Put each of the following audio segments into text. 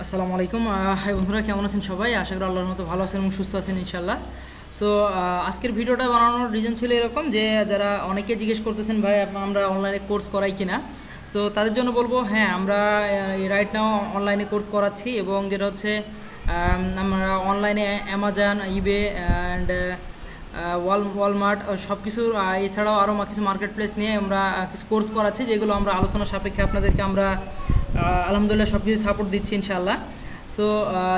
আসসালামু আলাইকুম। হাই বন্ধুরা, কেমন আছেন সবাই? আশা করি আল্লাহর মতো ভালো আছেন এবং সুস্থ আছেন ইনশাল্লাহ। সো আজকের ভিডিওটা বানানোর রিজন ছিল এরকম যে যারা অনেকে জিজ্ঞেস করতেছেন ভাই আমরা অনলাইনে কোর্স করাই কিনা। সো তাদের জন্য বলবো হ্যাঁ, আমরা রাইট নাও অনলাইনে কোর্স করাচ্ছি এবং যেটা হচ্ছে আমরা অনলাইনে অ্যামাজন, ইবে অ্যান্ড ওয়ালমার্ট সব কিছু এছাড়াও আরও কিছু মার্কেট প্লেস নিয়ে আমরা কিছু কোর্স করাচ্ছি, যেগুলো আমরা আলোচনা সাপেক্ষে আপনাদেরকে আমরা আলহামদুলিল্লাহ সব কিছু সাপোর্ট দিচ্ছি ইনশাআল্লাহ। সো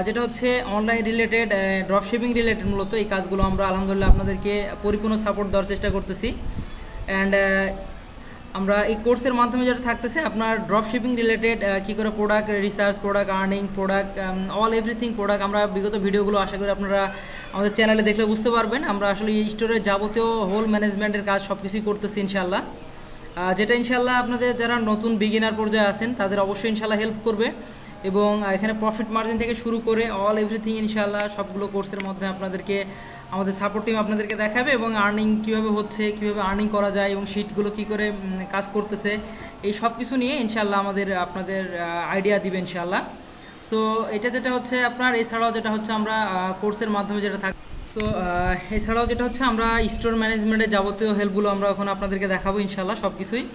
যেটা হচ্ছে অনলাইন রিলেটেড, ড্রপশিপিং রিলেটেড, মূলত এই কাজগুলো আমরা আলহামদুলিল্লাহ আপনাদেরকে পরিপূর্ণ সাপোর্ট দেওয়ার চেষ্টা করতেছি। অ্যান্ড আমরা এই কোর্সের মাধ্যমে যেটা থাকতেছে আপনার ড্রপশিপিং রিলেটেড কী করে product research, product earning, product all everything product, আমরা বিগত ভিডিওগুলো আশা করি আপনারা আমাদের চ্যানেলে দেখলে বুঝতে পারবেন। আমরা আসলে এই স্টোরের যাবতীয় হোল ম্যানেজমেন্টের কাজ সব কিছুই করতেছি ইনশাআল্লাহ, যেটা ইনশাআল্লাহ আপনাদের যারা নতুন বিগিনার পর্যায়ে আছেন তাদের অবশ্যই ইনশাআল্লাহ হেল্প করবে। এবং এখানে প্রফিট মার্জিন থেকে শুরু করে অল এভরিথিং ইনশাআল্লাহ সবগুলো কোর্সের মধ্যে আপনাদেরকে আমাদের সাপোর্ট টিম আপনাদেরকে দেখাবে এবং আর্নিং কীভাবে হচ্ছে, কীভাবে আর্নিং করা যায় এবং শিটগুলো কী করে কাজ করতেছে, এই সব কিছু নিয়ে ইনশাআল্লাহ আপনাদের আইডিয়া দিবে ইনশাআল্লাহ। সো এটা যেটা হচ্ছে আপনার, এছাড়াও যেটা হচ্ছে আমরা কোর্সের মাধ্যমে যেটা থাকে, সো এছাড়াও যেটা হচ্ছে আমরা স্টোর ম্যানেজমেন্টের যাবতীয় হেল্পগুলো আমরা এখন আপনাদেরকে দেখাবো ইনশাআল্লাহ সব কিছুই।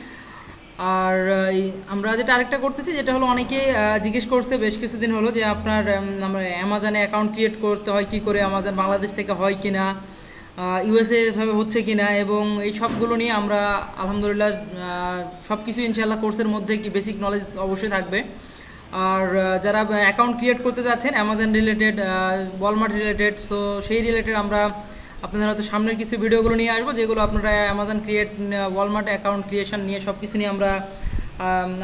আর আমরা যেটা আরেকটা করতেছি, যেটা হলো অনেকে জিজ্ঞেস করছে বেশ কিছুদিন হলো যে আপনার আমরা অ্যামাজনে অ্যাকাউন্ট ক্রিয়েট করতে হয় কি করে, অ্যামাজন বাংলাদেশ থেকে হয় কিনা, ইউএসএ ভাবে হচ্ছে কিনা, এবং এই সবগুলো নিয়ে আমরা আলহামদুলিল্লাহ সব কিছু ইনশাআল্লাহ কোর্সের মধ্যে কি বেসিক নলেজ অবশ্যই থাকবে। আর যারা অ্যাকাউন্ট ক্রিয়েট করতে যাচ্ছেন Amazon related, Walmart related, so সেই রিলেটেড আমরা আপনাদের হয়তো সামনের কিছু ভিডিওগুলো নিয়ে আসবো, যেগুলো আপনারা অ্যামাজন ওয়ালমার্ট অ্যাকাউন্ট ক্রিয়েশন নিয়ে সব কিছু নিয়ে আমরা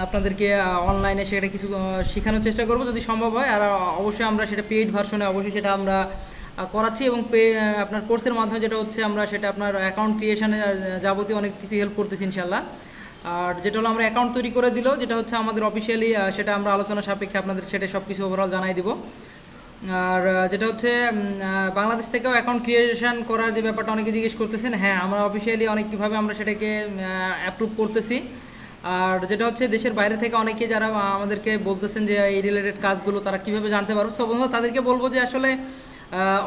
আপনাদেরকে অনলাইনে সেটা কিছু শেখানোর চেষ্টা করব যদি সম্ভব হয়। আর অবশ্যই আমরা সেটা পেইড ভার্সনে অবশ্যই সেটা আমরা করাচ্ছি এবং আপনার কোর্সের মাধ্যমে যেটা হচ্ছে আমরা সেটা আপনার অ্যাকাউন্ট ক্রিয়েশনে যাবতীয় অনেক কিছু হেল্প করতেছি ইনশাআল্লাহ। আর যেটা হলো আমরা অ্যাকাউন্ট তৈরি করে দিলেও যেটা হচ্ছে আমাদের অফিসিয়ালি সেটা আমরা আলোচনা সাপেক্ষে আপনাদের সেটা সব কিছু ওভারঅল জানাই দিব। আর যেটা হচ্ছে বাংলাদেশ থেকেও অ্যাকাউন্ট ক্রিয়েশন করার যে ব্যাপারটা অনেকে জিজ্ঞেস করতেছেন, হ্যাঁ আমরা অফিসিয়ালি অনেকভাবে আমরা সেটাকে অ্যাপ্রুভ করতেছি। আর যেটা হচ্ছে দেশের বাইরে থেকে অনেকে যারা আমাদেরকে বলতেছেন যে এই রিলেটেড কাজগুলো তারা কীভাবে জানতে পারবে, সো বন্ধুরা তাদেরকে বলবো যে আসলে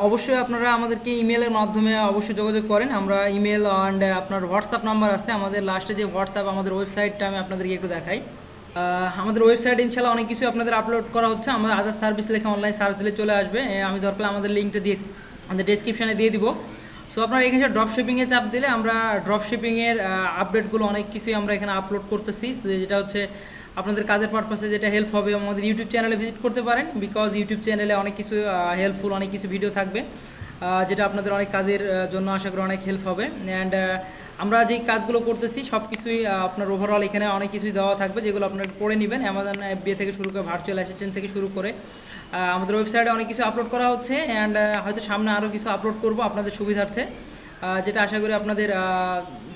অবশ্যই আপনারা আমাদেরকে ইমেলের মাধ্যমে অবশ্যই যোগাযোগ করেন। আমরা ইমেল অ্যান্ড আপনার হোয়াটসঅ্যাপ নাম্বার আছে আমাদের, লাস্টে যে হোয়াটসঅ্যাপ আমাদের ওয়েবসাইটটা আমি আপনাদেরকে একটু দেখাই। আমাদের ওয়েবসাইটে ইনশাআল্লাহ অনেক কিছু আপনাদের আপলোড করা হচ্ছে। আমাদের আজাদ সার্ভিস লেখা অনলাইন সার্চ দিলে চলে আসবে। আমি দরকার আমাদের লিঙ্কটা দিয়ে আমাদের ডেসক্রিপশানে দিয়ে দিব। সো আপনারা এখানে ড্রপশিপিংয়ে চাপ দিলে আমরা ড্রপশিপিংয়ের আপডেটগুলো অনেক কিছুই আমরা এখানে আপলোড করতেছি, যেটা হচ্ছে আপনাদের কাজের পারপাসে যেটা হেল্প হবে। আমাদের ইউটিউব চ্যানেলে ভিজিট করতে পারেন, বিকজ ইউটিউব চ্যানেলে অনেক কিছু হেল্পফুল অনেক কিছু ভিডিও থাকবে, যেটা আপনাদের অনেক কাজের জন্য আশা করি অনেক হেল্প হবে। অ্যান্ড আমরা যেই কাজগুলো করতেছি সব কিছুই আপনার ওভারঅল এখানে অনেক কিছুই দেওয়া থাকবে, যেগুলো আপনারা পড়ে নেবেন। অ্যামাজন এফবিএ থেকে শুরু করে ভার্চুয়াল অ্যাসিস্ট্যান্ট থেকে শুরু করে আমাদের ওয়েবসাইটে অনেক কিছু আপলোড করা হচ্ছে। অ্যান্ড হয়তো সামনে আরও কিছু আপলোড করব আপনাদের সুবিধার্থে, যেটা আশা করি আপনাদের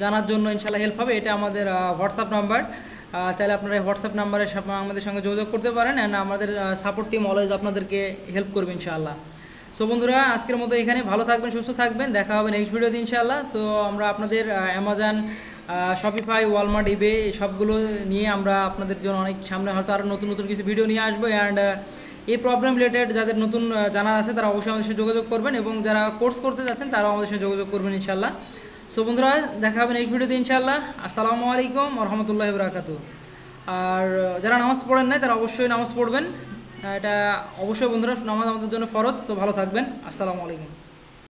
জানার জন্য ইনশাআল্লাহ হেল্প হবে। এটা আমাদের হোয়াটসঅ্যাপ নাম্বার, চাইলে আপনারা হোয়াটসঅ্যাপ নাম্বারে আমাদের সঙ্গে যোগাযোগ করতে পারেন। অ্যান্ড আমাদের সাপোর্ট টিম অলওয়েজ আপনাদেরকে হেল্প করবে ইনশাআল্লাহ। সো বন্ধুরা আজকের মতো এখানে, ভালো থাকবেন, সুস্থ থাকবেন, দেখা হবে নেক্সট ভিডিওতে ইনশাআল্লাহ। সো আমরা আপনাদের অ্যামাজন, শপিফাই, ওয়ালমার্ট, ইবে সবগুলো নিয়ে আমরা আপনাদের জন্য অনেক সামনে হয়তো আরও নতুন নতুন কিছু ভিডিও নিয়ে আসবো। অ্যান্ড এই প্রবলেম রিলেটেড যাদের নতুন জানা আছে তারা অবশ্যই আমাদের সাথে যোগাযোগ করবেন, এবং যারা কোর্স করতে যাচ্ছেন তারাও আমাদের সাথে যোগাযোগ করবেন ইনশাআল্লাহ। সো বন্ধুরা দেখা হবে নেক্সট ভিডিওতে ইনশাআল্লাহ। আসসালামু আলাইকুম ওয়া রাহমাতুল্লাহি ওয়া বারাকাতুহু। আর যারা নামাজ পড়েন নাই তারা অবশ্যই নামাজ পড়বেন, এটা অবশ্যই বন্ধুরা, নামাজ আমাদের জন্য ফরজ। তো ভালো থাকবেন, আসসালামু আলাইকুম।